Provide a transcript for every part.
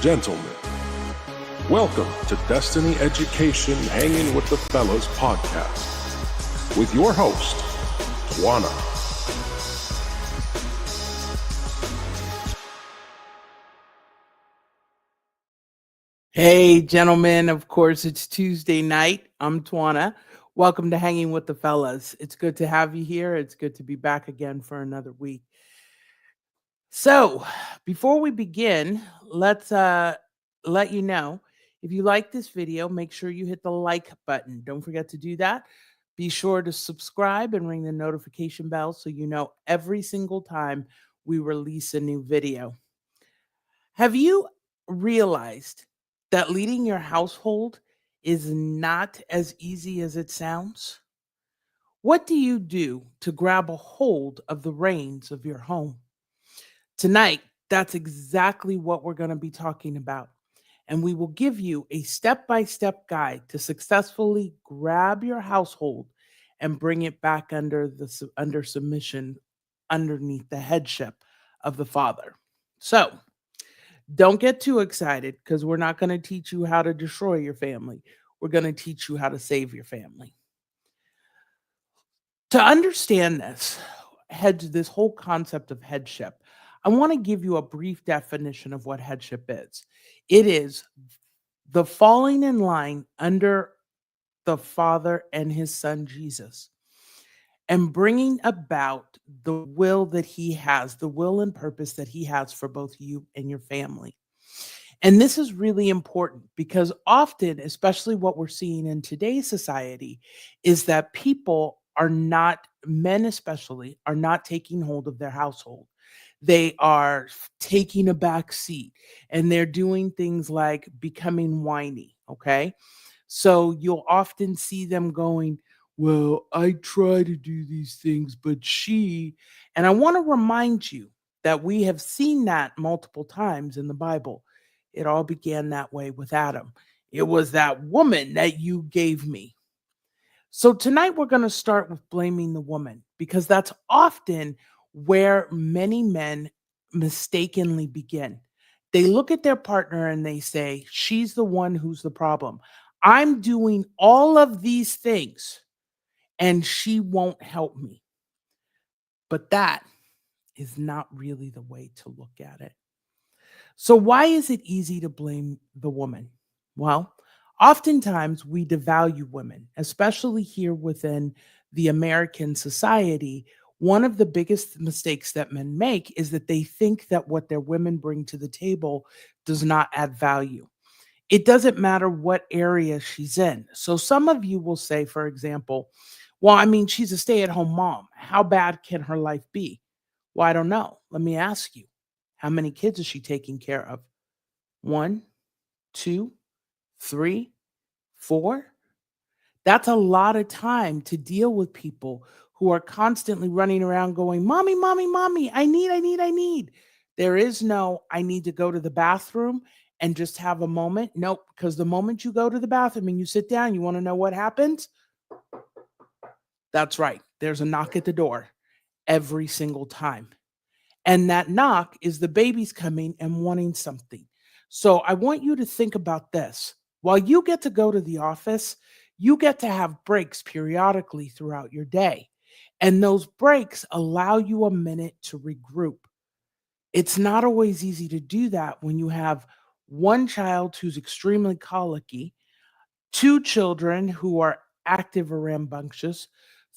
gentlemen, welcome to Destiny Education Hanging with the Fellas podcast with your host, Twana. Hey, gentlemen, of course, it's Tuesday night. I'm Twana. Welcome to Hanging with the Fellas. It's good to have you here. It's good to be back again for another week. So, before we begin, let's let you know, if you like this video, make sure you hit the like button. Don't forget to do that. Be sure to subscribe and ring the notification bell so you know every single time we release a new video. Have you realized that leading your household is not as easy as it sounds? What do you do to grab a hold of the reins of your home? Tonight, that's exactly what we're going to be talking about. And we will give you a step by step guide to successfully grab your household and bring it back under submission, underneath the headship of the Father. So, don't get too excited because we're not going to teach you how to destroy your family. We're going to teach you how to save your family. To understand this whole concept of headship, I want to give you a brief definition of what headship is. It is the falling in line under the Father and his Son Jesus, and bringing about the will that he has, the will and purpose that he has for both you and your family. And this is really important because often, especially what we're seeing in today's society, is that people are not, men especially, are not taking hold of their household. They are taking a back seat and they're doing things like becoming whiny. Okay. So you'll often see them going, well, I try to do these things, but she, and I want to remind you that we have seen that multiple times in the Bible. It all began that way with Adam. It was that woman that you gave me. So tonight we're going to start with blaming the woman because that's often where many men mistakenly begin. They look at their partner and they say, she's the one who's the problem. I'm doing all of these things and she won't help me. But that is not really the way to look at it. So why is it easy to blame the woman? Well, oftentimes we devalue women, especially here within the American society. One of the biggest mistakes that men make is that they think that what their women bring to the table does not add value. It doesn't matter what area she's in. So some of you will say, for example, well, I mean, she's a stay-at-home mom. How bad can her life be? Well, I don't know. Let me ask you. How many kids is she taking care of? 1, 2, 3, 4? That's a lot of time to deal with people who are constantly running around going, mommy, mommy, mommy, I need. There is no, I need to go to the bathroom and just have a moment. Nope, because the moment you go to the bathroom and you sit down, you want to know what happens? That's right. There's a knock at the door every single time. And that knock is the baby's coming and wanting something. So I want you to think about this. While you get to go to the office, you get to have breaks periodically throughout your day. And those breaks allow you a minute to regroup. It's not always easy to do that when you have one child who's extremely colicky, 2 children who are active or rambunctious,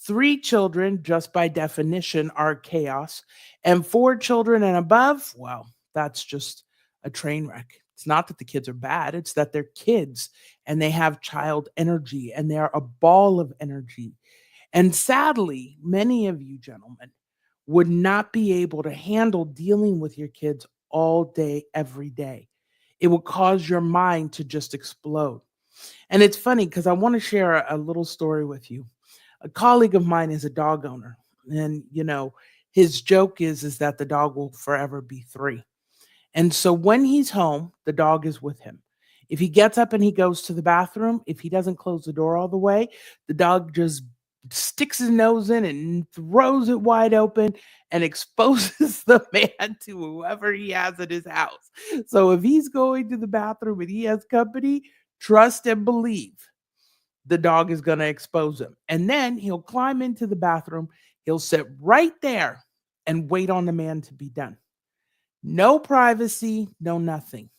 3 children, just by definition, are chaos, and 4 children and above, well, that's just a train wreck. It's not that the kids are bad, it's that they're kids and they have child energy and they're a ball of energy. And sadly, many of you gentlemen would not be able to handle dealing with your kids all day, every day. It will cause your mind to just explode. And it's funny because I want to share a little story with you. A colleague of mine is a dog owner, and his joke is that the dog will forever be 3. And so when he's home, the dog is with him. If he gets up and he goes to the bathroom, if he doesn't close the door all the way, the dog just sticks his nose in and throws it wide open and exposes the man to whoever he has at his house. So if he's going to the bathroom and he has company, trust and believe the dog is going to expose him. And then he'll climb into the bathroom, he'll sit right there and wait on the man to be done. No privacy, no nothing.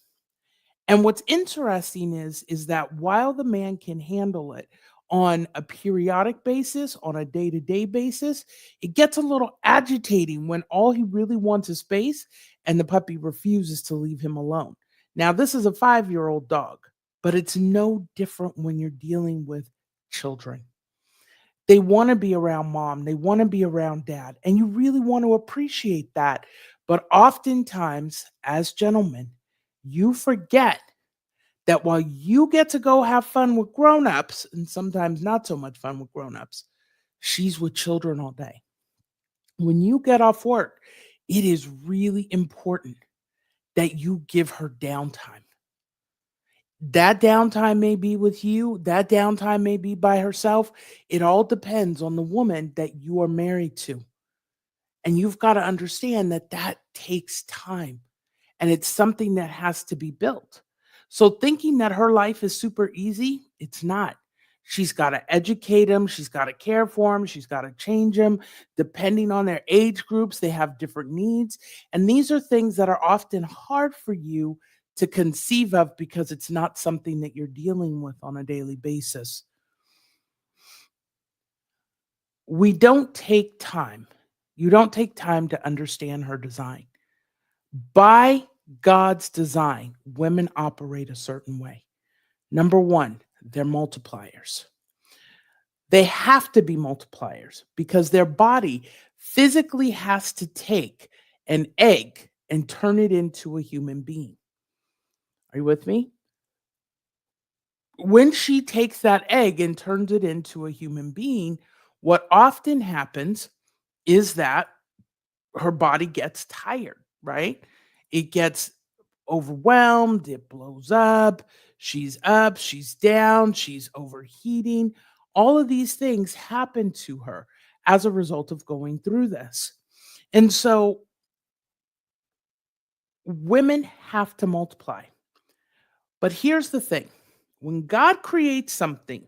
And what's interesting is that while the man can handle it on a periodic basis, on a day-to-day basis, it gets a little agitating when all he really wants is space and the puppy refuses to leave him alone. Now, this is a 5-year-old dog, but it's no different when you're dealing with children. They want to be around mom, they want to be around dad, and you really want to appreciate that. But oftentimes, as gentlemen, you forget that while you get to go have fun with grown-ups, and sometimes not so much fun with grown-ups, she's with children all day. When you get off work, it is really important that you give her downtime. That downtime may be with you, that downtime may be by herself. It all depends on the woman that you are married to. And you've got to understand that that takes time and it's something that has to be built. So thinking that her life is super easy, it's not. She's got to educate them, she's got to care for them, she's got to change them. Depending on their age groups, they have different needs. And these are things that are often hard for you to conceive of because it's not something that you're dealing with on a daily basis. We don't take time. You don't take time to understand her design. By God's design, women operate a certain way. Number one, they're multipliers. They have to be multipliers because their body physically has to take an egg and turn it into a human being. Are you with me? When she takes that egg and turns it into a human being, what often happens is that her body gets tired, right? It gets overwhelmed, it blows up, she's down, she's overheating. All of these things happen to her as a result of going through this. And so women have to multiply. But here's the thing, when God creates something,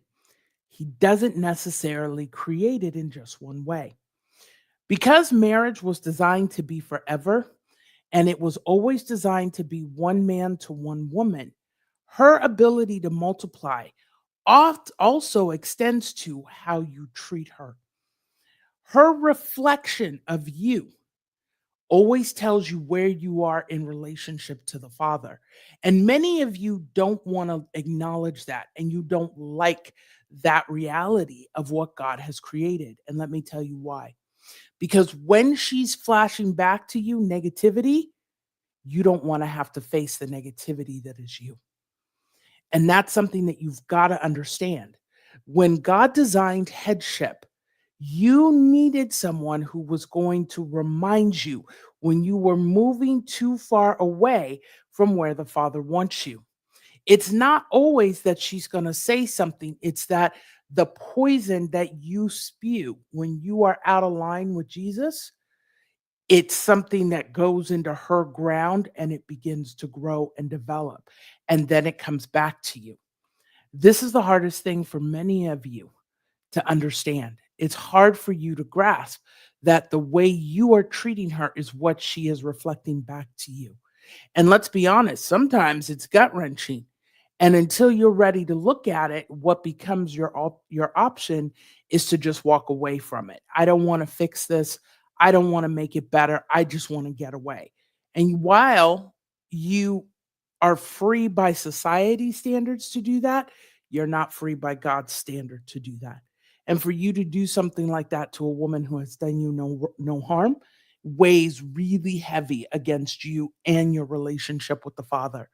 he doesn't necessarily create it in just one way. Because marriage was designed to be forever, and it was always designed to be one man to one woman, her ability to multiply oft also extends to how you treat her. Her reflection of you always tells you where you are in relationship to the Father. And many of you don't want to acknowledge that, and you don't like that reality of what God has created. And let me tell you why. Because when she's flashing back to you negativity, you don't want to have to face the negativity that is you. And that's something that you've got to understand. When God designed headship, you needed someone who was going to remind you when you were moving too far away from where the Father wants you. It's not always that she's going to say something, it's that the poison that you spew when you are out of line with Jesus, it's something that goes into her ground and it begins to grow and develop. And then it comes back to you. This is the hardest thing for many of you to understand. It's hard for you to grasp that the way you are treating her is what she is reflecting back to you. And let's be honest, sometimes it's gut wrenching. And until you're ready to look at it, what becomes your option is to just walk away from it. I don't want to fix this. I don't want to make it better. I just want to get away. And while you are free by society standards to do that, you're not free by God's standard to do that. And for you to do something like that to a woman who has done you no harm weighs really heavy against you and your relationship with the Father.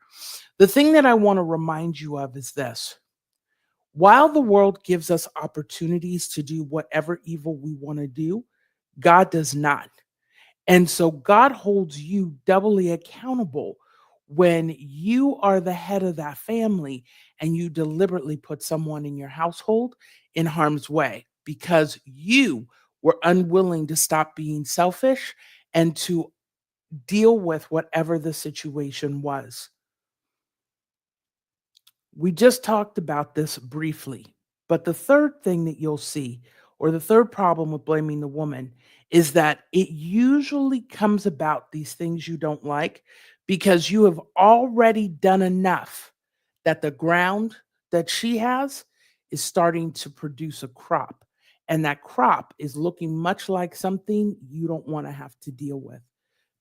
The thing that I want to remind you of is this. While the world gives us opportunities to do whatever evil we want to do, God does not. And so God holds you doubly accountable when you are the head of that family and you deliberately put someone in your household in harm's way. because you were unwilling to stop being selfish and to deal with whatever the situation was. We just talked about this briefly, but the third thing that you'll see, or the third problem with blaming the woman, is that it usually comes about these things you don't like because you have already done enough that the ground that she has is starting to produce a crop. And that crop is looking much like something you don't want to have to deal with.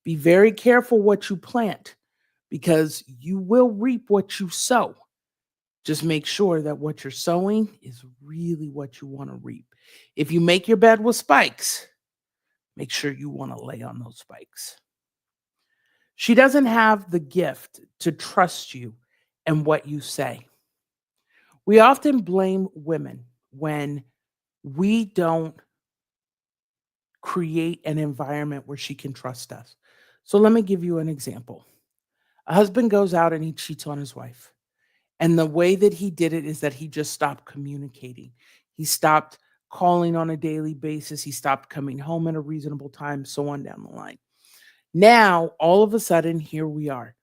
Be very careful what you plant because you will reap what you sow. Just make sure that what you're sowing is really what you want to reap. If you make your bed with spikes, make sure you want to lay on those spikes. She doesn't have the gift to trust you and what you say. We often blame women when we don't create an environment where she can trust us. So let me give you an example. A husband goes out and he cheats on his wife. And the way that he did it is that he just stopped communicating. He stopped calling on a daily basis. He stopped coming home at a reasonable time, so on down the line. Now, all of a sudden, here we are.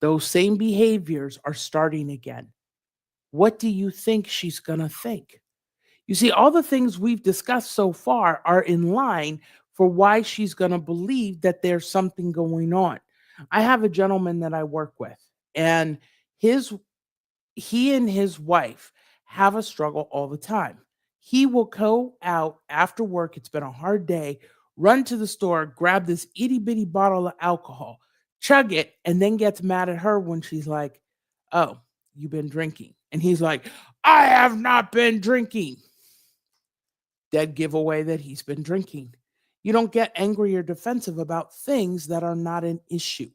Those same behaviors are starting again. What do you think she's going to think? You see, all the things we've discussed so far are in line for why she's going to believe that there's something going on. I have a gentleman that I work with, and his he and his wife have a struggle all the time. He will go out after work, it's been a hard day, run to the store, grab this itty bitty bottle of alcohol, chug it, and then gets mad at her when she's like, "Oh, you've been drinking." And he's like, "I have not been drinking." Dead giveaway that he's been drinking. You don't get angry or defensive about things that are not an issue.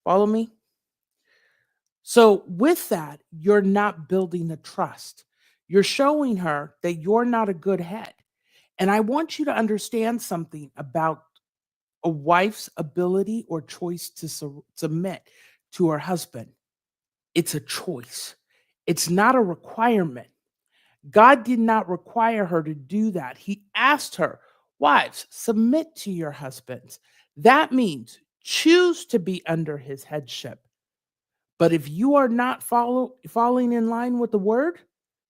Follow me? So, with that, you're not building a trust. You're showing her that you're not a good head. And I want you to understand something about a wife's ability or choice to submit to her husband. It's a choice, it's not a requirement. God did not require her to do that. He asked her, "Wives, submit to your husbands." That means choose to be under his headship. But if you are not falling in line with the word,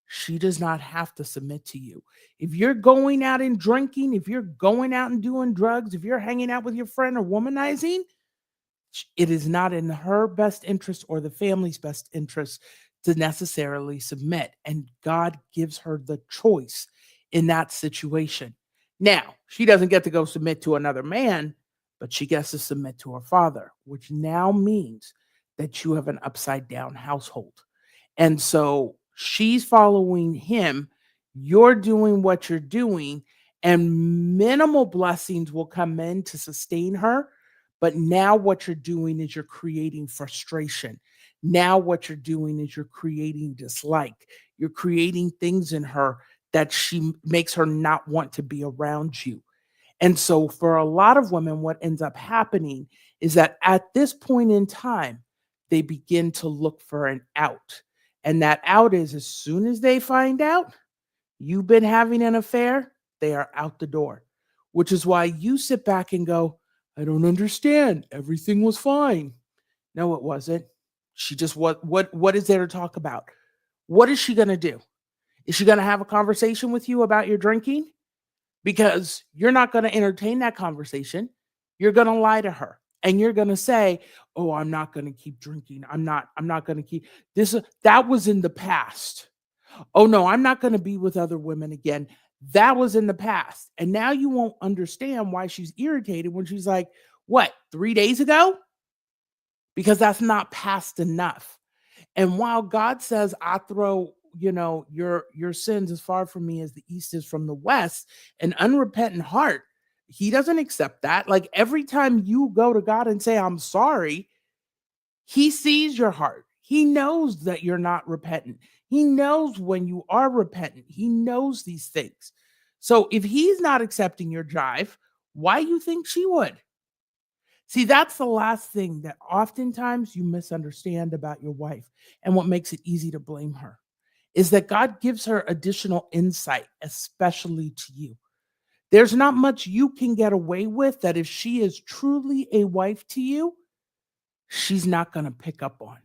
she does not have to submit to you. If you're going out and drinking, if you're going out and doing drugs, if you're hanging out with your friend or womanizing, it is not in her best interest or the family's best interest to necessarily submit. And God gives her the choice in that situation. Now, she doesn't get to go submit to another man, but she gets to submit to her father, which now means that you have an upside down household. And so she's following him, you're doing what you're doing, and minimal blessings will come in to sustain her. But now what you're doing is you're creating frustration. Now what you're doing is you're creating dislike. You're creating things in her that she makes her not want to be around you. And so for a lot of women, what ends up happening is that at this point in time, they begin to look for an out. And that out is as soon as they find out you've been having an affair, they are out the door, which is why you sit back and go, "I don't understand. Everything was fine." No, it wasn't. She just what is there to talk about? What is she going to do? Is she going to have a conversation with you about your drinking? Because you're not going to entertain that conversation. You're going to lie to her and you're going to say, "Oh, I'm not going to keep drinking. I'm not going to keep this. That was in the past. Oh no, I'm not going to be with other women again. That was in the past." And now you won't understand why she's irritated when she's like, "What, 3 days ago?" Because that's not past enough. And while God says, "I throw, your sins as far from me as the east is from the west," an unrepentant heart, he doesn't accept that. Like every time you go to God and say, "I'm sorry," he sees your heart. He knows that you're not repentant. He knows when you are repentant. He knows these things. So if he's not accepting your jive, why you think she would? See, that's the last thing that oftentimes you misunderstand about your wife and what makes it easy to blame her. is that God gives her additional insight, especially to you. There's not much you can get away with that if she is truly a wife to you, she's not going to pick up on.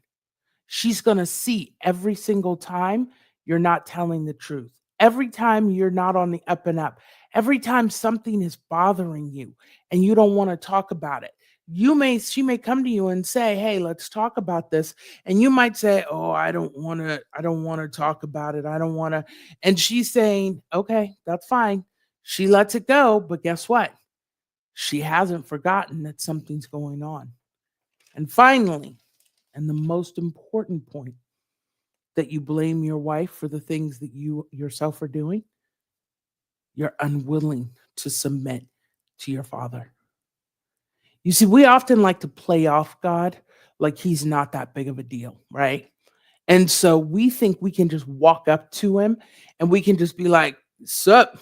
She's going to see every single time you're not telling the truth. Every time you're not on the up and up. Every time something is bothering you and you don't want to talk about it. She may come to you and say, "Hey, let's talk about this." And you might say, "Oh, I don't want to talk about it. I don't want to." And she's saying, "Okay, that's fine." She lets it go, but guess what? She hasn't forgotten that something's going on. And finally, and the most important point, that you blame your wife for the things that you yourself are doing, you're unwilling to submit to your father. You see, we often like to play off God like he's not that big of a deal, right? And so we think we can just walk up to him and we can just be like, "Sup,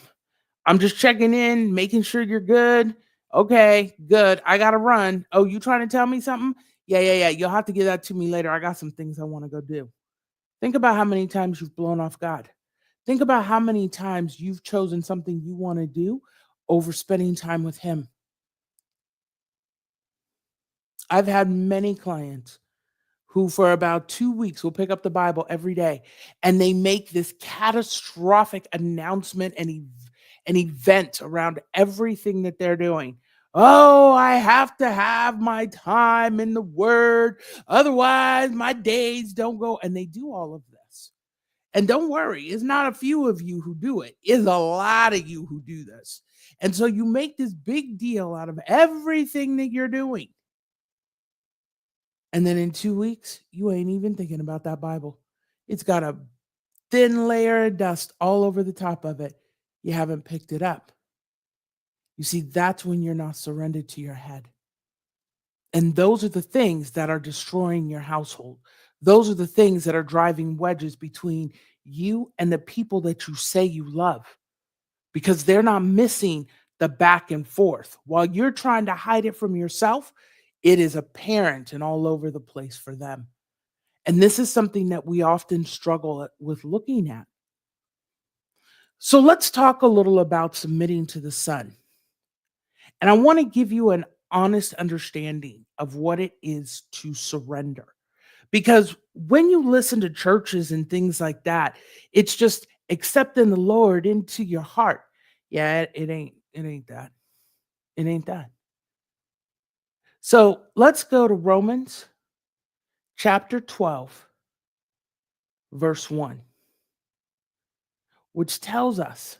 I'm just checking in, making sure you're good. Okay, good. I gotta run. Oh, you trying to tell me something? Yeah, yeah, yeah. You'll have to give that to me later. I got some things I want to go do." Think about how many times you've blown off God. Think about how many times you've chosen something you want to do over spending time with him. I've had many clients who, for about 2 weeks, will pick up the Bible every day and they make this catastrophic announcement and an event around everything that they're doing. "Oh, I have to have my time in the Word. Otherwise, my days don't go." And they do all of this. And don't worry, it's not a few of you who do it. It's a lot of you who do this. And so you make this big deal out of everything that you're doing. And then in 2 weeks, you ain't even thinking about that Bible. It's got a thin layer of dust all over the top of it. You haven't picked it up. You see, that's when you're not surrendered to your head. And those are the things that are destroying your household. Those are the things that are driving wedges between you and the people that you say you love, because they're not missing the back and forth. While you're trying to hide it from yourself, it is apparent and all over the place for them. And this is something that we often struggle with looking at. So let's talk a little about submitting to the Son. And I want to give you an honest understanding of what it is to surrender. Because when you listen to churches and things like that, it's just accepting the Lord into your heart. Yeah, it ain't that. It ain't that. So let's go to Romans chapter 12, verse 1, which tells us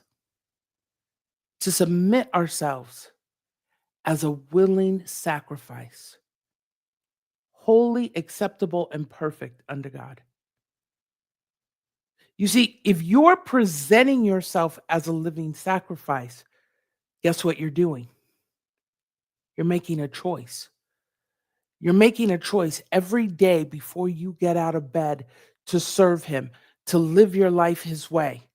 to submit ourselves as a willing sacrifice, wholly acceptable and perfect unto God. You see, if you're presenting yourself as a living sacrifice, guess what you're doing? You're making a choice. You're making a choice every day before you get out of bed to serve him, to live your life his way,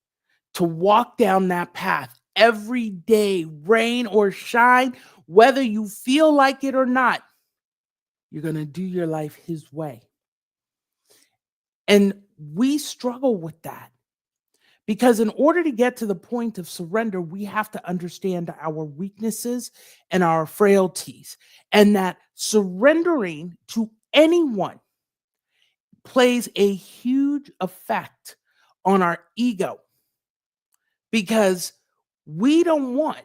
to walk down that path every day, rain or shine, whether you feel like it or not. You're going to do your life his way. And we struggle with that because in order to get to the point of surrender, we have to understand our weaknesses and our frailties, and that surrendering to anyone plays a huge effect on our ego, because we don't want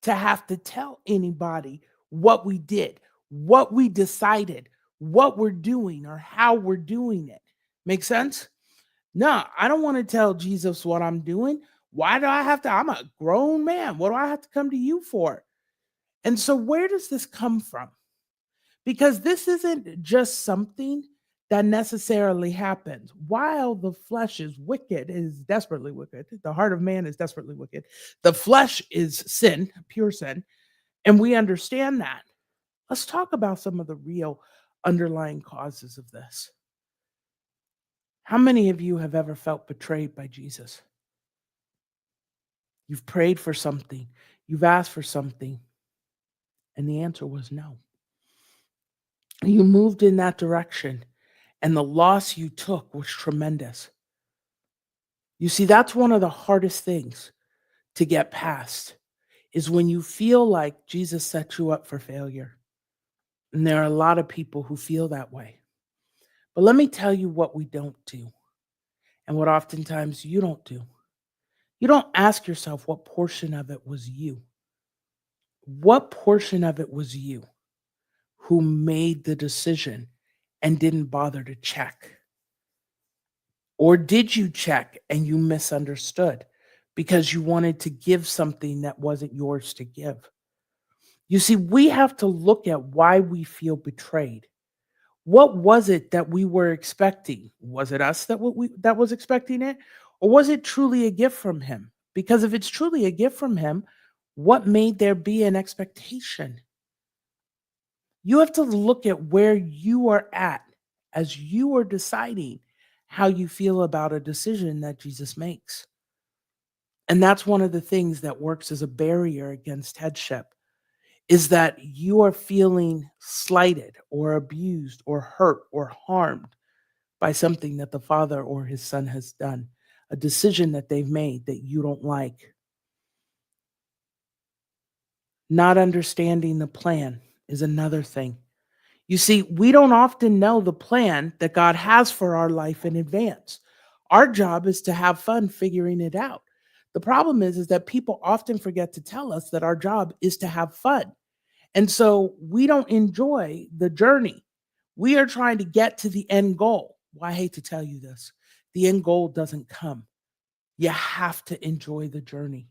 to have to tell anybody what we did, what we decided, what we're doing, or how we're doing it. Make sense? No, I don't want to tell Jesus what I'm doing. Why do I have to? I'm a grown man. What do I have to come to you for? And so, where does this come from? Because this isn't just something that necessarily happens. While the flesh is wicked, is desperately wicked, the heart of man is desperately wicked. The flesh is sin, pure sin, and we understand that. Let's talk about some of the real underlying causes of this. How many of you have ever felt betrayed by Jesus? You've prayed for something, you've asked for something, and the answer was no. You moved in that direction, and the loss you took was tremendous. You see, that's one of the hardest things to get past is when you feel like Jesus set you up for failure. And there are a lot of people who feel that way. But let me tell you what we don't do and what oftentimes you don't do. You don't ask yourself what portion of it was you. What portion of it was you who made the decision and didn't bother to check? Or did you check and you misunderstood because you wanted to give something that wasn't yours to give? You see, we have to look at why we feel betrayed. What was it that we were expecting? Was it us that was expecting it? Or was it truly a gift from him? Because if it's truly a gift from him, what made there be an expectation? You have to look at where you are at as you are deciding how you feel about a decision that Jesus makes. And that's one of the things that works as a barrier against headship is that you are feeling slighted or abused or hurt or harmed by something that the father or his son has done, a decision that they've made that you don't like. Not understanding the plan is another thing. You see, we don't often know the plan that God has for our life in advance. Our job is to have fun figuring it out. The problem is that people often forget to tell us that our job is to have fun. And so we don't enjoy the journey. We are trying to get to the end goal. Well, I hate to tell you this. The end goal doesn't come. You have to enjoy the journey.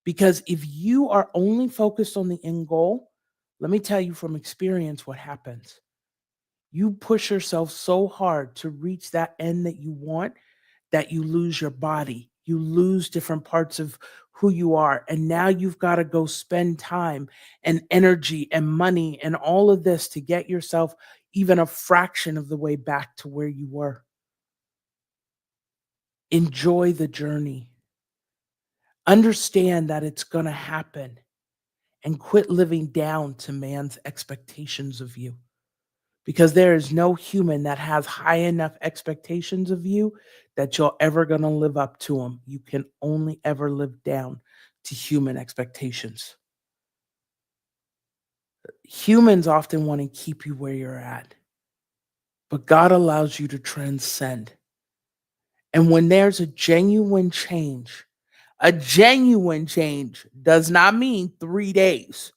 Because if you are only focused on the end goal, let me tell you from experience what happens. You push yourself so hard to reach that end that you want that you lose your body. You lose different parts of who you are. And now you've got to go spend time and energy and money and all of this to get yourself even a fraction of the way back to where you were. Enjoy the journey. Understand that it's going to happen and quit living down to man's expectations of you. Because there is no human that has high enough expectations of you that you're ever going to live up to them. You can only ever live down to human expectations. Humans often want to keep you where you're at, but God allows you to transcend. And when there's a genuine change does not mean 3 days.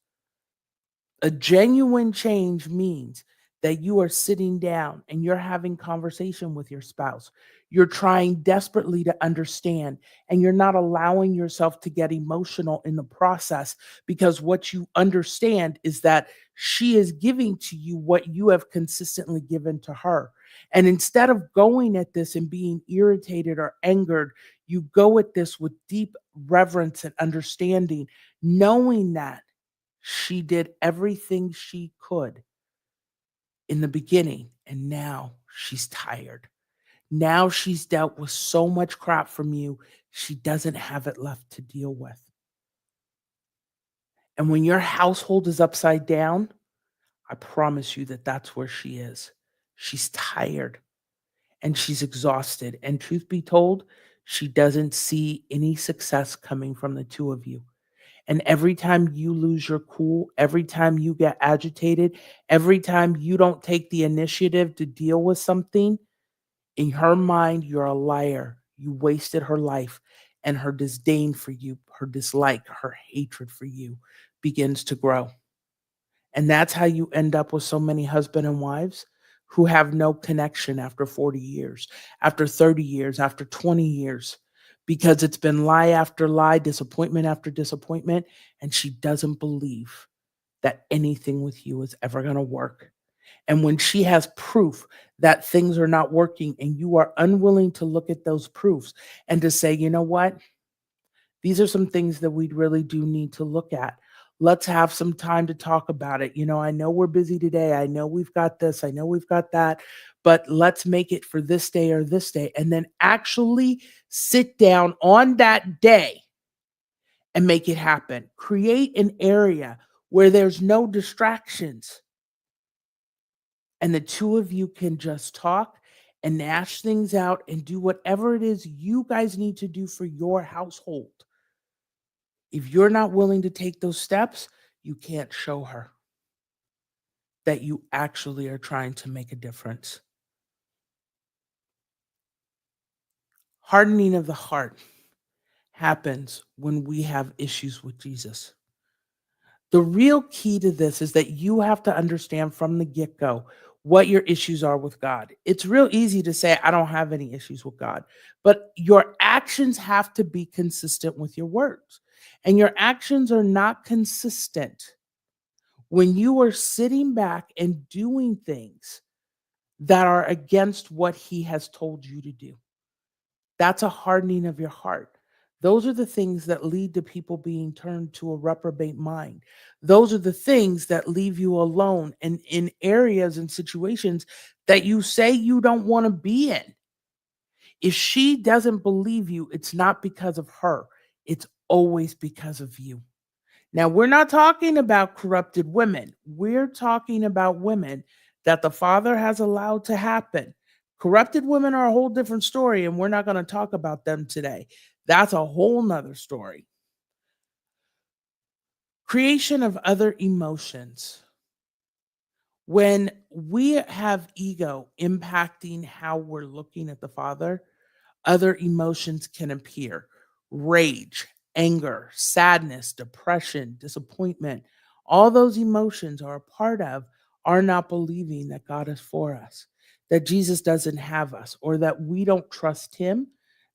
A genuine change means that you are sitting down and you're having conversation with your spouse. You're trying desperately to understand, and you're not allowing yourself to get emotional in the process, because what you understand is that she is giving to you what you have consistently given to her. And instead of going at this and being irritated or angered, you go at this with deep reverence and understanding, knowing that she did everything she could in the beginning, and now she's tired. Now she's dealt with so much crap from you, she doesn't have it left to deal with. And when your household is upside down, I promise you that that's where she is. She's tired and she's exhausted. And truth be told, she doesn't see any success coming from the two of you. And every time you lose your cool, every time you get agitated, every time you don't take the initiative to deal with something, in her mind, you're a liar. You wasted her life, and her disdain for you, her dislike, her hatred for you begins to grow. And that's how you end up with so many husband and wives who have no connection after 40 years, after 30 years, after 20 years, because it's been lie after lie, disappointment after disappointment, and she doesn't believe that anything with you is ever going to work. And when she has proof that things are not working and you are unwilling to look at those proofs and to say, you know what? These are some things that we really do need to look at. Let's have some time to talk about it. You know, I know we're busy today. I know we've got this. I know we've got that. But let's make it for this day or this day. And then actually sit down on that day and make it happen. Create an area where there's no distractions. And the two of you can just talk and gnash things out and do whatever it is you guys need to do for your household. If you're not willing to take those steps, you can't show her that you actually are trying to make a difference. Hardening of the heart happens when we have issues with Jesus. The real key to this is that you have to understand from the get go what your issues are with God. It's real easy to say, I don't have any issues with God, but your actions have to be consistent with your words. And your actions are not consistent when you are sitting back and doing things that are against what He has told you to do. That's a hardening of your heart. Those are the things that lead to people being turned to a reprobate mind. Those are the things that leave you alone and in areas and situations that you say you don't want to be in. If she doesn't believe you, it's not because of her, it's always because of you. Now, we're not talking about corrupted women. We're talking about women that the Father has allowed to happen. Corrupted women are a whole different story, and we're not going to talk about them today. That's a whole nother story. Creation of other emotions. When we have ego impacting how we're looking at the Father, other emotions can appear: rage, anger, sadness, depression, disappointment. All those emotions are a part of our not believing that God is for us, that Jesus doesn't have us, or that we don't trust Him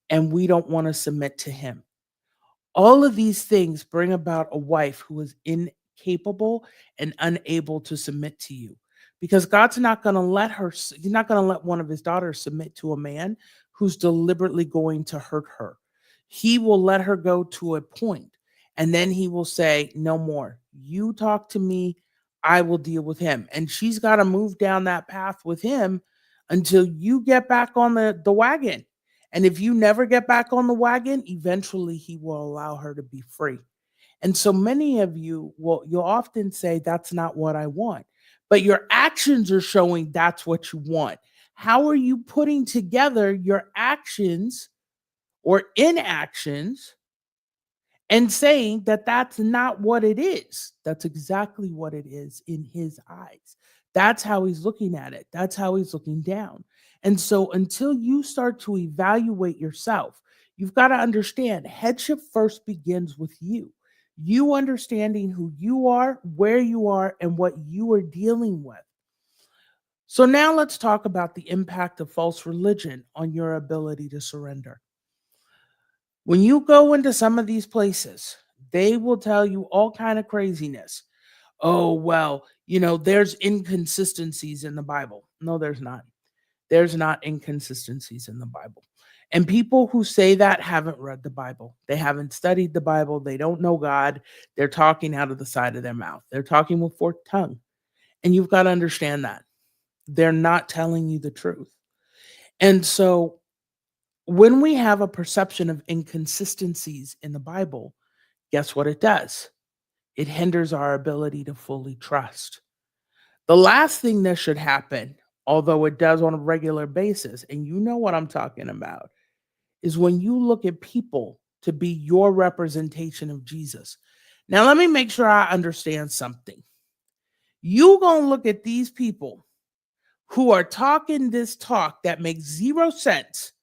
and we don't want to submit to Him. All of these things bring about a wife who is incapable and unable to submit to you, because God's not going to let her, He's not going to let one of His daughters submit to a man who's deliberately going to hurt her. He will let her go to a point, and then He will say, no more. You talk to me, I will deal with him. And she's got to move down that path with him until you get back on the wagon. And if you never get back on the wagon, eventually He will allow her to be free. And so many of you you'll often say, that's not what I want. But your actions are showing that's what you want. How are you putting together your actions or inactions and saying that that's not what it is? That's exactly what it is in His eyes. That's how He's looking at it. That's how He's looking down. And so until you start to evaluate yourself, you've got to understand headship first begins with you. You understanding who you are, where you are, and what you are dealing with. So now let's talk about the impact of false religion on your ability to surrender. When you go into some of these places, they will tell you all kind of craziness. Oh, well, there's inconsistencies in the Bible. No, there's not. There's not inconsistencies in the Bible. And people who say that haven't read the Bible. They haven't studied the Bible. They don't know God. They're talking out of the side of their mouth. They're talking with forked tongue. And you've got to understand that. They're not telling you the truth. And so when we have a perception of inconsistencies in the Bible, guess what it does? It hinders our ability to fully trust. The last thing that should happen, although it does on a regular basis, and you know what I'm talking about, is when you look at people to be your representation of Jesus. Now, let me make sure I understand something. You gonna look at these people who are talking this talk that makes 0 sense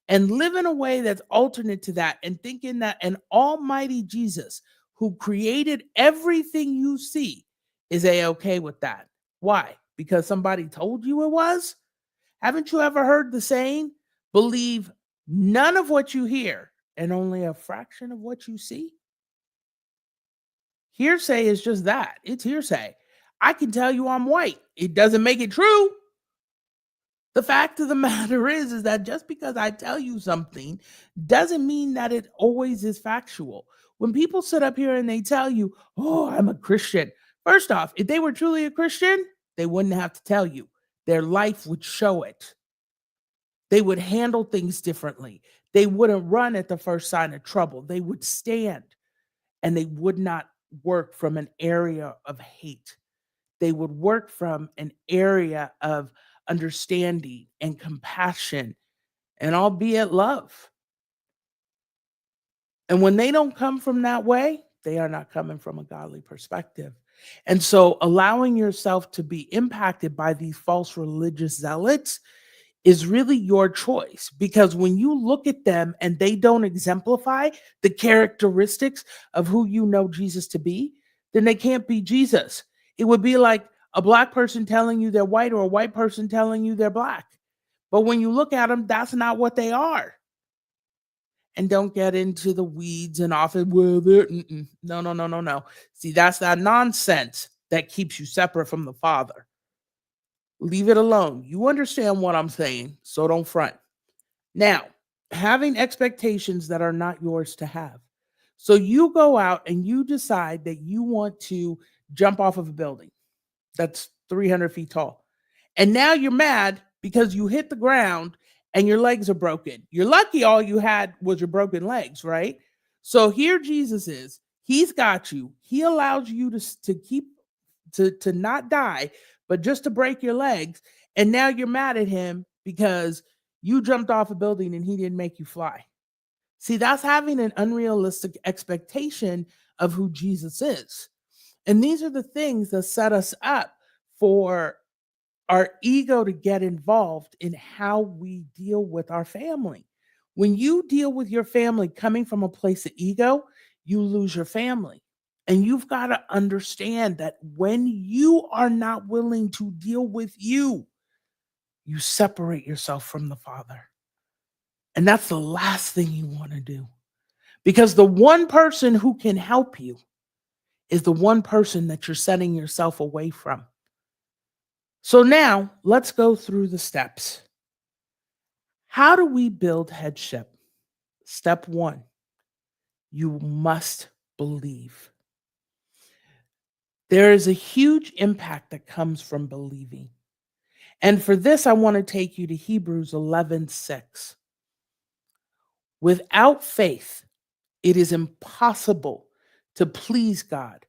and live in a way that's alternate to that, and thinking that an almighty Jesus who created everything you see is a-okay with that. Why? Because somebody told you it was? Haven't you ever heard the saying, believe none of what you hear and only a fraction of what you see? Hearsay is just that. It's hearsay. I can tell you I'm white. It doesn't make it true. The fact of the matter is that just because I tell you something doesn't mean that it always is factual. When people sit up here and they tell you, oh, I'm a Christian. First off, if they were truly a Christian, they wouldn't have to tell you. Their life would show it. They would handle things differently. They wouldn't run at the first sign of trouble. They would stand, and they would not work from an area of hate. They would work from an area of understanding, and compassion, and albeit love. And when they don't come from that way, they are not coming from a godly perspective. And so allowing yourself to be impacted by these false religious zealots is really your choice, because when you look at them and they don't exemplify the characteristics of who you know Jesus to be, then they can't be Jesus. It would be like a black person telling you they're white or a white person telling you they're black. But when you look at them, that's not what they are. And don't get into the weeds and off it. Well, no, no, no, no, no. See, that's that nonsense that keeps you separate from the Father. Leave it alone. You understand what I'm saying, so don't front. Now, having expectations that are not yours to have. So you go out and you decide that you want to jump off of a building that's 300 feet tall. And now you're mad because you hit the ground and your legs are broken. You're lucky all you had was your broken legs, right? So here Jesus is. He's got you. He allows you to not die, but just to break your legs. And now you're mad at him because you jumped off a building and he didn't make you fly. See, that's having an unrealistic expectation of who Jesus is. And these are the things that set us up for our ego to get involved in how we deal with our family. When you deal with your family coming from a place of ego, you lose your family. And you've got to understand that when you are not willing to deal with you, you separate yourself from the Father. And that's the last thing you want to do. Because the one person who can help you is the one person that you're setting yourself away from. So now let's go through the steps. How do we build headship? Step 1, you must believe. There is a huge impact that comes from believing. And for this, I want to take you to Hebrews 11:6. Without faith, it is impossible to please God.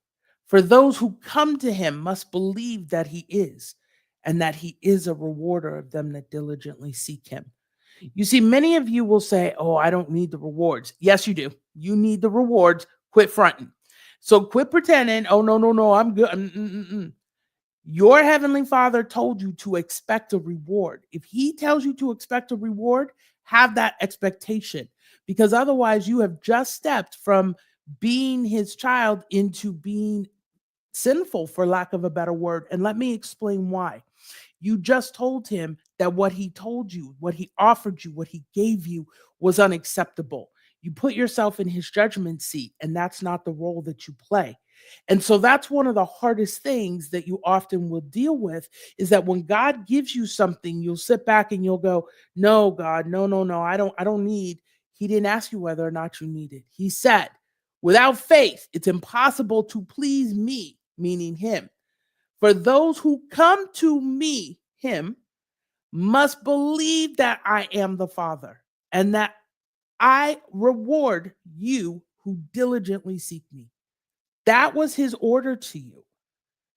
For those who come to him must believe that he is, and that he is a rewarder of them that diligently seek him. You see, many of you will say, oh, I don't need the rewards. Yes, you do. You need the rewards. Quit fronting. So quit pretending, oh, no, no, no, I'm good. Your heavenly Father told you to expect a reward. If he tells you to expect a reward, have that expectation, because otherwise you have just stepped from being his child into being sinful, for lack of a better word. And let me explain why. You just told him that what he told you, what he offered you, what he gave you was unacceptable. You put yourself in his judgment seat, and that's not the role that you play. And so that's one of the hardest things that you often will deal with, is that when God gives you something, you'll sit back and you'll go, no, God, no, no, no, I don't need. He didn't ask you whether or not you need it. He said, without faith, it's impossible to please me, meaning him. For those who come to me, him, must believe that I am the Father, and that I reward you who diligently seek me. That was his order to you.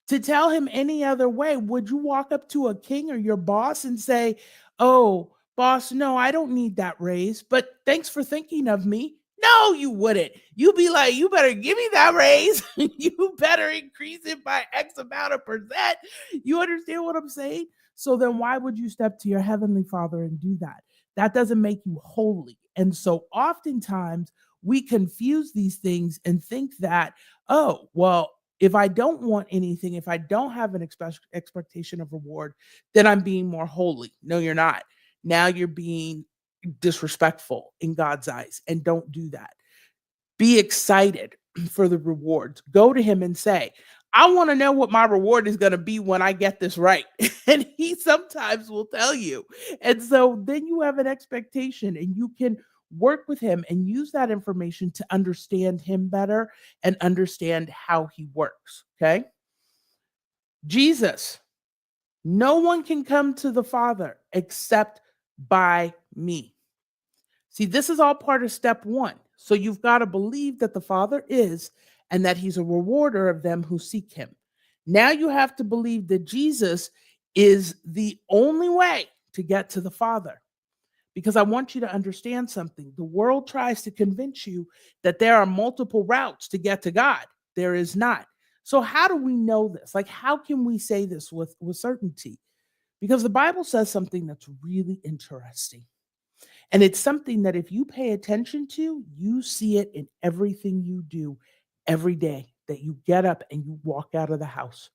To tell him any other way, would you walk up to a king or your boss and say, oh, boss, no, I don't need that raise, but thanks for thinking of me? No, you wouldn't. You'd be like, you better give me that raise. You better increase it by X amount of percent. You understand what I'm saying? So then why would you step to your heavenly Father and do that? That doesn't make you holy. And so oftentimes we confuse these things and think that, oh, well, if I don't want anything, if I don't have an expectation of reward, then I'm being more holy. No, you're not. Now you're being disrespectful in God's eyes, and don't do that. Be excited for the rewards. Go to him and say, I want to know what my reward is going to be when I get this right. And he sometimes will tell you. And so then you have an expectation, and you can work with him and use that information to understand him better and understand how he works. Okay. Jesus, no one can come to the Father except by me. See, this is all part of step 1. So you've got to believe that the Father is, and that he's a rewarder of them who seek him. Now you have to believe that Jesus is the only way to get to the Father. Because I want you to understand something. The world tries to convince you that there are multiple routes to get to God. There is not. So, how do we know this? Like, how can we say this with certainty? Because the Bible says something that's really interesting. And it's something that if you pay attention to, you see it in everything you do every day that you get up and you walk out of the house.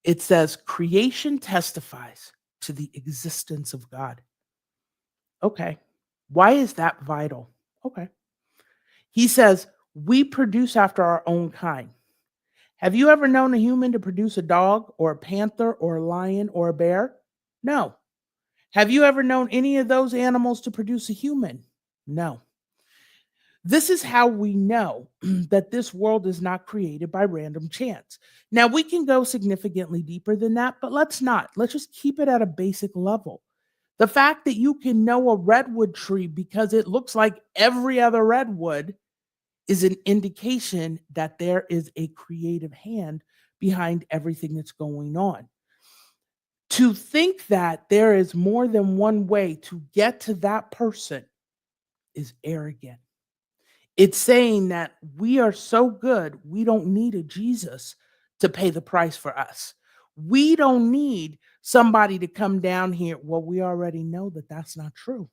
It says, creation testifies to the existence of God. Okay. Why is that vital? Okay. He says, we produce after our own kind. Have you ever known a human to produce a dog or a panther or a lion or a bear? No. Have you ever known any of those animals to produce a human? No. This is how we know that this world is not created by random chance. Now, we can go significantly deeper than that, but let's not. Let's just keep it at a basic level. The fact that you can know a redwood tree because it looks like every other redwood is an indication that there is a creative hand behind everything that's going on. To think that there is more than one way to get to that person is arrogant. It's saying that we are so good, we don't need a Jesus to pay the price for us. We don't need somebody to come down here. Well, we already know that that's not true.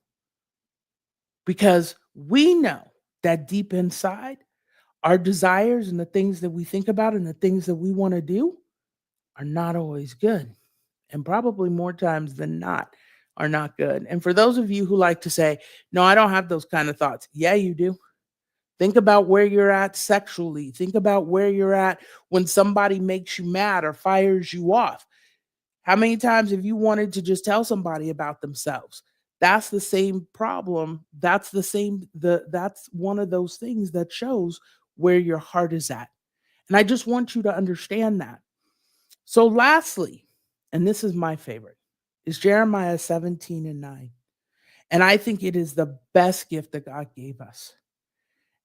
Because we know that deep inside, our desires and the things that we think about and the things that we want to do are not always good. And probably more times than not are not good. And for those of you who like to say, no, I don't have those kind of thoughts. Yeah, you do. Think about where you're at sexually. Think about where you're at when somebody makes you mad or fires you off. How many times have you wanted to just tell somebody about themselves? That's the same problem. That's one of those things that shows where your heart is at. And I just want you to understand that. So lastly, and this is my favorite, is Jeremiah 17:9. And I think it is the best gift that God gave us.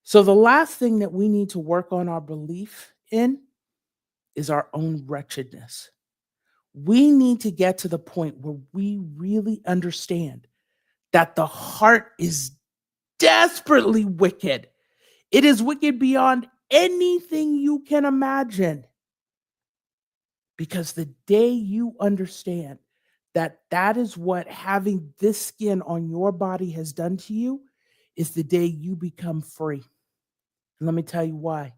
So the last thing that we need to work on our belief in is our own wretchedness. We need to get to the point where we really understand that the heart is desperately wicked. It is wicked beyond anything you can imagine. Because the day you understand that that is what having this skin on your body has done to you is the day you become free. And let me tell you why.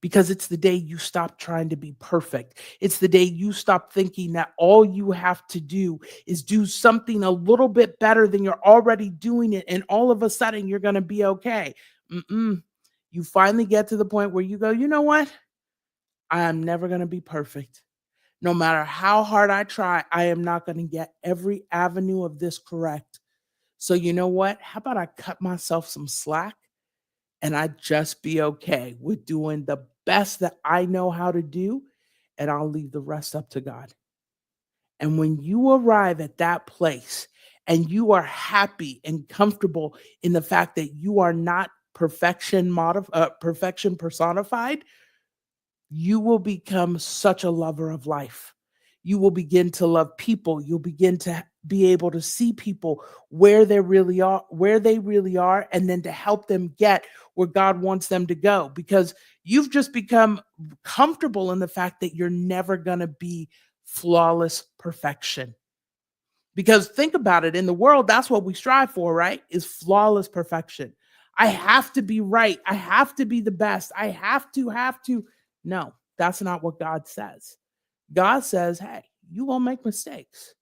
Because it's the day you stop trying to be perfect. It's the day you stop thinking that all you have to do is do something a little bit better than you're already doing it. And all of a sudden you're going to be okay. You finally get to the point where you go, you know what? I am never going to be perfect. No matter how hard I try, I am not going to get every avenue of this correct. So you know what? How about I cut myself some slack and I just be okay with doing the best that I know how to do, and I'll leave the rest up to God. And when you arrive at that place and you are happy and comfortable in the fact that you are not perfection personified, you will become such a lover of life. You will begin to love people. You'll begin to be able to see people where they really are, and then to help them get where God wants them to go, because you've just become comfortable in the fact that you're never going to be flawless perfection. Because think about it, in the world, that's what we strive for, right? Is flawless perfection. I have to be right. I have to be the best. I have to. No, that's not what God says. God says, hey, you won't make mistakes.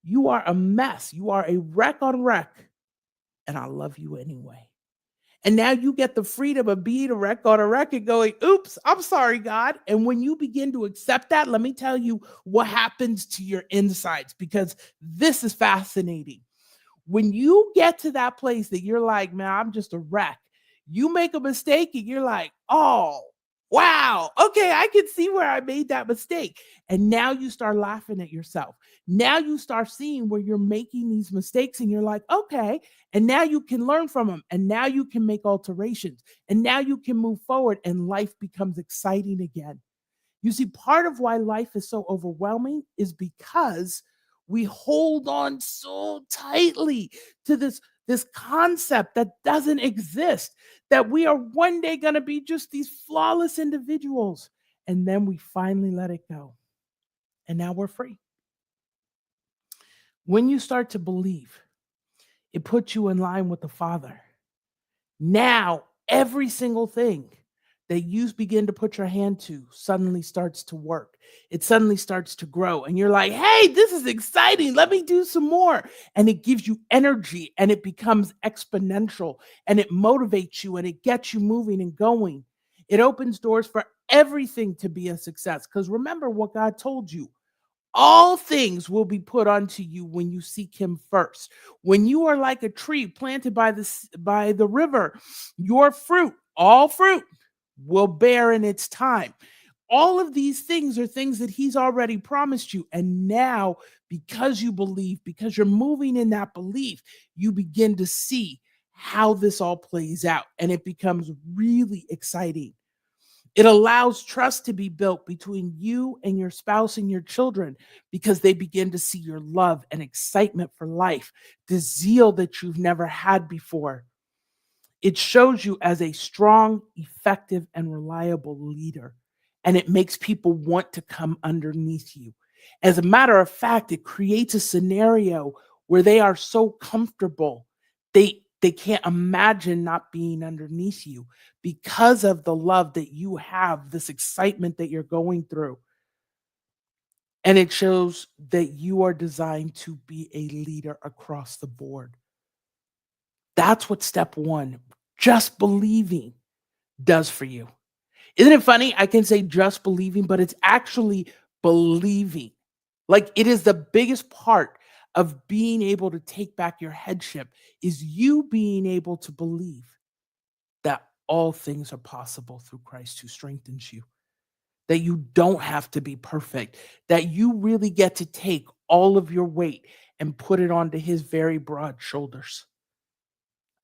You are a mess. You are a wreck on wreck. And I love you anyway. And now you get the freedom of being a wreck on a wreck and going, oops, I'm sorry, God. And when you begin to accept that, let me tell you what happens to your insides, because this is fascinating. When you get to that place that you're like, man, I'm just a wreck. You make a mistake and you're like, oh, wow, okay, I can see where I made that mistake. And now you start laughing at yourself. Now you start seeing where you're making these mistakes and you're like, okay. And now you can learn from them. And now you can make alterations. And now you can move forward and life becomes exciting again. You see, part of why life is so overwhelming is because we hold on so tightly to this concept that doesn't exist, that we are one day going to be just these flawless individuals. And then we finally let it go. And now we're free. When you start to believe, it puts you in line with the Father. Now, every single thing that you begin to put your hand to suddenly starts to work. It suddenly starts to grow. And you're like, hey, this is exciting. Let me do some more. And it gives you energy and it becomes exponential and it motivates you and it gets you moving and going. It opens doors for everything to be a success. Because remember what God told you. All things will be put unto you when you seek him first. When you are like a tree planted by the river, your fruit, all fruit, will bear in its time. All of these things are things that he's already promised you. And now, because you believe, because you're moving in that belief, you begin to see how this all plays out. And it becomes really exciting. It allows trust to be built between you and your spouse and your children because they begin to see your love and excitement for life, the zeal that you've never had before. It shows you as a strong, effective, and reliable leader, and it makes people want to come underneath you. As a matter of fact, it creates a scenario where they are so comfortable, they can't imagine not being underneath you because of the love that you have, this excitement that you're going through. And it shows that you are designed to be a leader across the board. That's what step one, just believing, does for you. Isn't it funny? I can say just believing, but it's actually believing. Like it is the biggest part of being able to take back your headship is you being able to believe that all things are possible through Christ who strengthens you, that you don't have to be perfect, that you really get to take all of your weight and put it onto his very broad shoulders.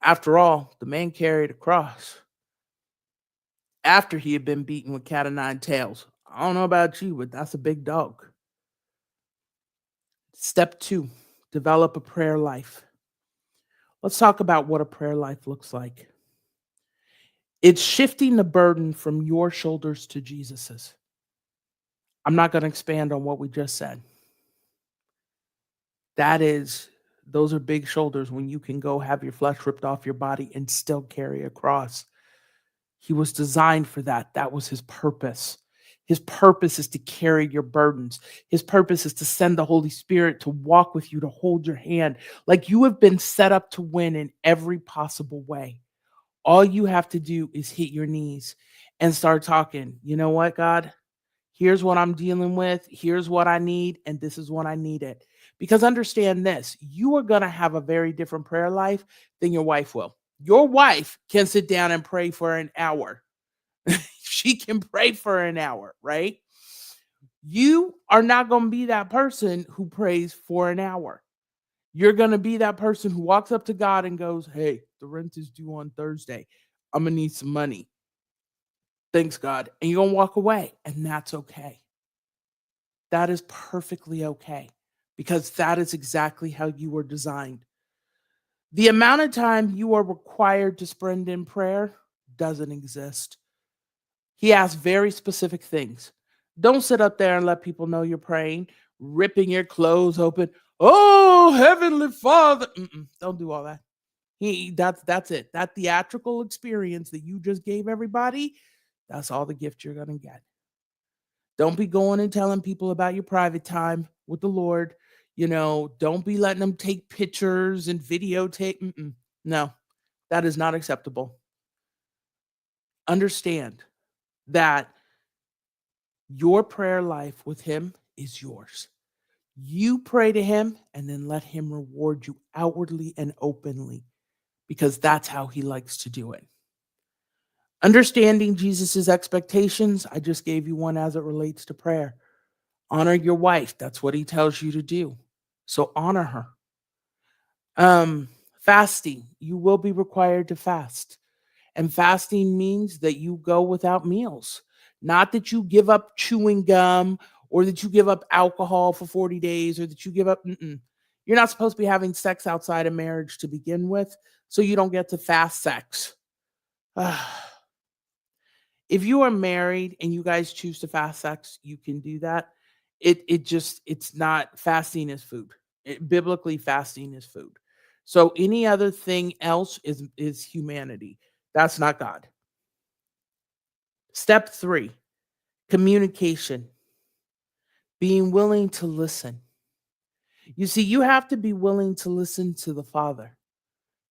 After all, the man carried a cross after he had been beaten with cat o' nine tails. I don't know about you, but that's a big dog. Step two, develop a prayer life. Let's talk about what a prayer life looks like. It's shifting the burden from your shoulders to Jesus's. I'm not going to expand on what we just said. Those are big shoulders when you can go have your flesh ripped off your body and still carry a cross. He was designed for that. That was his purpose. His purpose is to carry your burdens. His purpose is to send the Holy Spirit to walk with you, to hold your hand. Like you have been set up to win in every possible way. All you have to do is hit your knees and start talking. You know what, God? Here's what I'm dealing with. Here's what I need. And this is what I needed. Because understand this, you are going to have a very different prayer life than your wife will. Your wife can sit down and pray for an hour. She can pray for an hour, right? You are not going to be that person who prays for an hour. You're going to be that person who walks up to God and goes, hey, the rent is due on Thursday. I'm going to need some money. Thanks, God. And you're going to walk away, and that's okay. That is perfectly okay because that is exactly how you were designed. The amount of time you are required to spend in prayer doesn't exist. He asks very specific things. Don't sit up there and let people know you're praying, ripping your clothes open. Oh, Heavenly Father. Don't do all that. That's it. That theatrical experience that you just gave everybody, that's all the gift you're going to get. Don't be going and telling people about your private time with the Lord. Don't be letting them take pictures and videotape. No, that is not acceptable. Understand that your prayer life with him is yours. You pray to him and then let him reward you outwardly and openly because that's how he likes to do it. Understanding Jesus's expectations, I just gave you one as it relates to prayer. Honor your wife. That's what he tells you to do. So honor her. Fasting. You will be required to fast. And fasting means that you go without meals. Not that you give up chewing gum or that you give up alcohol for 40 days or that you give up. You're not supposed to be having sex outside of marriage to begin with, so you don't get to fast sex. If you are married and you guys choose to fast sex, you can do that. It's not fasting is food. Biblically, fasting is food. So any other thing else is humanity. That's not God. Step 3, communication. Being willing to listen. You see, you have to be willing to listen to the Father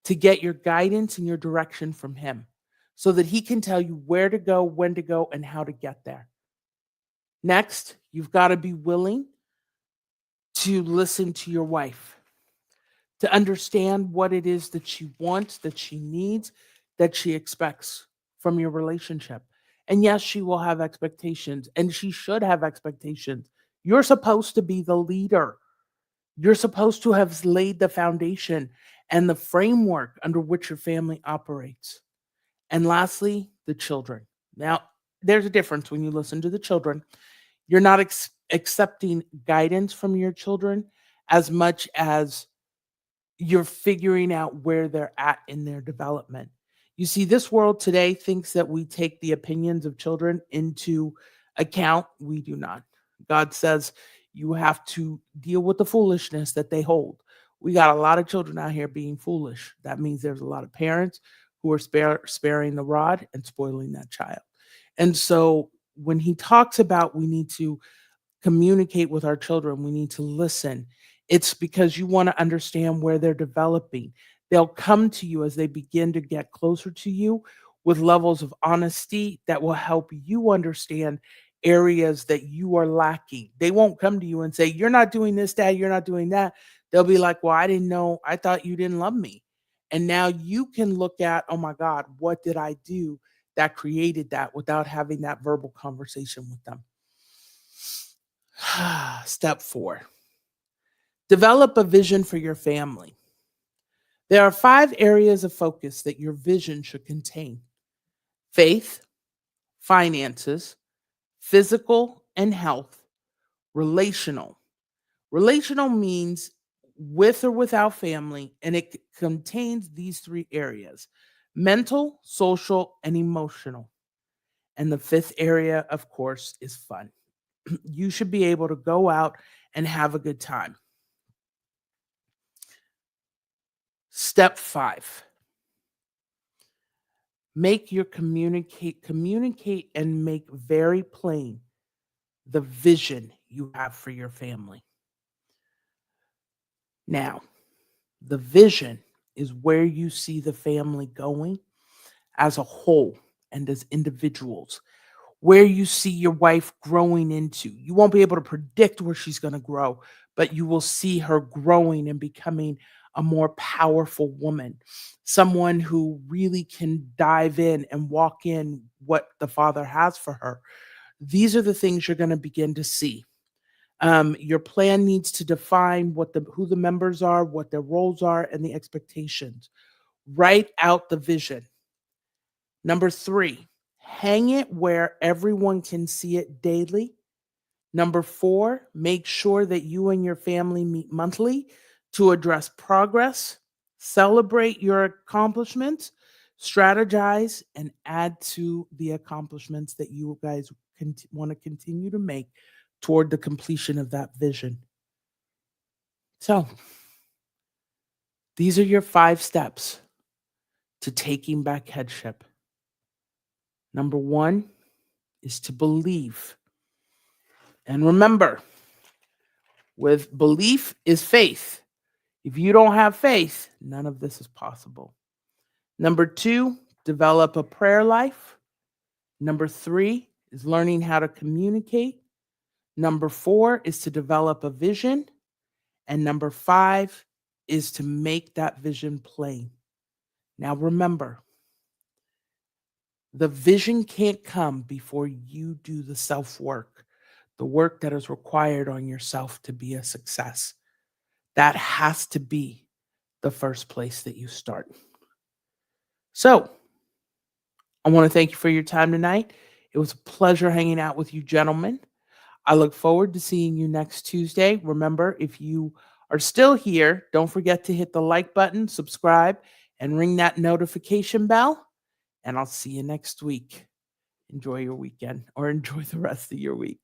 to get your guidance and your direction from Him so that He can tell you where to go, when to go, and how to get there. Next, you've got to be willing to listen to your wife, to understand what it is that she wants, that she needs, that she expects from your relationship. And yes, she will have expectations, and she should have expectations. You're supposed to be the leader. You're supposed to have laid the foundation and the framework under which your family operates. And lastly, the children. Now, there's a difference when you listen to the children. You're not accepting guidance from your children as much as you're figuring out where they're at in their development. You see, this world today thinks that we take the opinions of children into account. We do not. God says you have to deal with the foolishness that they hold. We got a lot of children out here being foolish. That means there's a lot of parents who are sparing the rod and spoiling that child. And so when he talks about we need to communicate with our children, we need to listen, it's because you want to understand where they're developing. They'll come to you as they begin to get closer to you with levels of honesty that will help you understand areas that you are lacking. They won't come to you and say, "You're not doing this, Dad, you're not doing that." They'll be like, "Well, I didn't know. I thought you didn't love me." And now you can look at, "Oh my God, what did I do that created that?" without having that verbal conversation with them. Step 4, develop a vision for your family. There are 5 areas of focus that your vision should contain: faith, finances, physical and health, relational. Relational means with or without family, and it contains these 3 areas: mental, social, and emotional. And the 5th area, of course, is fun. You should be able to go out and have a good time. Step 5, make your communicate and make very plain the vision you have for your family. Now, the vision is where you see the family going as a whole and as individuals, where you see your wife growing into. You won't be able to predict where she's going to grow, but you will see her growing and becoming a more powerful woman, someone who really can dive in and walk in what the Father has for her. These are the things you're going to begin to see. Your plan needs to define who the members are, what their roles are, and the expectations. Write out the vision. Number 3, hang it where everyone can see it daily. Number 4, make sure that you and your family meet monthly to address progress, celebrate your accomplishments, strategize, and add to the accomplishments that you guys want to continue to make toward the completion of that vision. So, these are your 5 steps to taking back headship. Number 1 is to believe. And remember, with belief is faith. If you don't have faith, none of this is possible. Number 2, develop a prayer life. Number 3 is learning how to communicate. Number 4 is to develop a vision. And number 5 is to make that vision plain. Now remember, the vision can't come before you do the self-work, the work that is required on yourself to be a success. That has to be the first place that you start. So, I want to thank you for your time tonight. It was a pleasure hanging out with you, gentlemen. I look forward to seeing you next Tuesday. Remember, if you are still here, don't forget to hit the like button, subscribe, and ring that notification bell. And I'll see you next week. Enjoy your weekend or enjoy the rest of your week.